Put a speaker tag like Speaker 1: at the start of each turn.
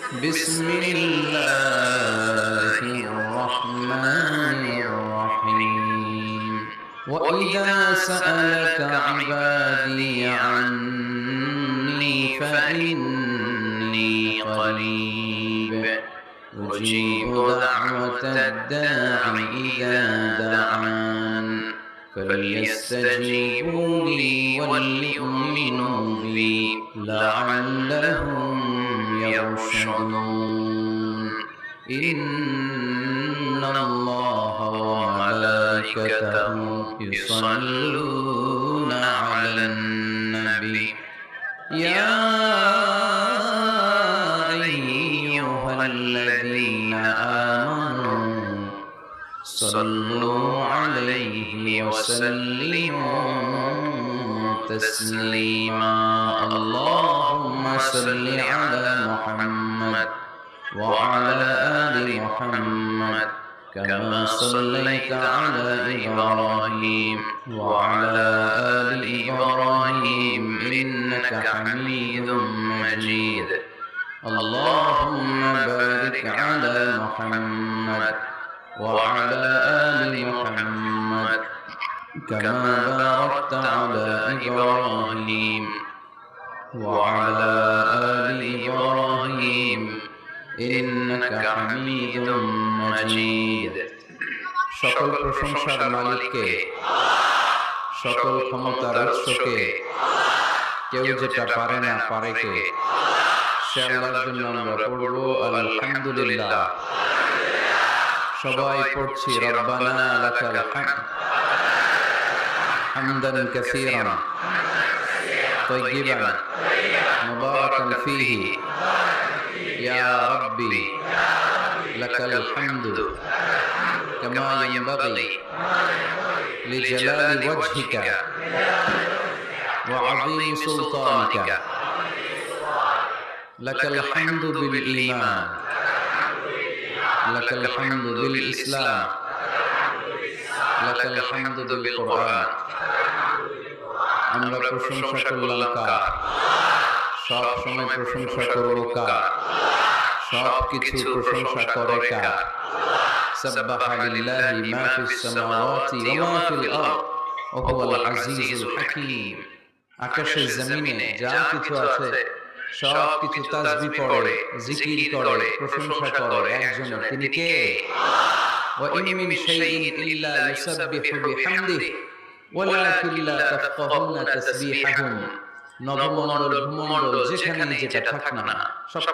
Speaker 1: بسم الله الرحمن الرحيم وإذا سألك عبادي عني فإني قريب أجيب دعوة الداع إذا دعان فليستجيبوا لي وليؤمنوا بي لعلهم يرشدون إن الله وملائكته يصلون على النبي يا أيها الذين آمنوا صلوا عليه وسلموا تسليما اللهم صل على محمد وعلى آل محمد كما صليت على إبراهيم وعلى آل إبراهيم إنك حميد مجيد اللهم بارك على محمد وعلى آل محمد كما باركت على إبراهيم وعلى آل إبراهيم إنك حميد مجيد সকল প্রশংসার মালিককে সকল ক্ষমতার উৎসকে কেউ যেটা পারে না পারে কে সে আল্লাহর জন্য আমরা পড়ব আলহামদুলিল্লাহ সবাই পড়ছি রব্বানা লাকাল হামদ হামদান কাসীরান طيبا مباركا فيه يا ربي لك الحمد كما ينبغي لجلال وجهك وعظيم سلطانك لك الحمد بالإيمان لك الحمد بالإسلام لك الحمد بالقرآن আমরা প্রশংসা করলাম কার সব সময় প্রশংসা করব কার সব কিছু প্রশংসা করে কার সাব্বাহা লিল্লাহি মা ফিস সামাওয়াতি ওয়া মা ফিল আরদ ওয়া হুয়াল আজিজুল হাকীম আকাশে জমিনে যা কিছু আছে সব কিছু তাসবিহ পড়ে জিকির করে প্রশংসা করে একজন তিনি কে ওয়া ইন মিন শাইইন ইল্লা ইউসাব্বিহু বিহামদিহি ওয়ালাকিন লা তাফকাহুনা তাসবিহাহুম নবমণ্ডল ভূমণ্ডল যেখানে যেটা থাক না সব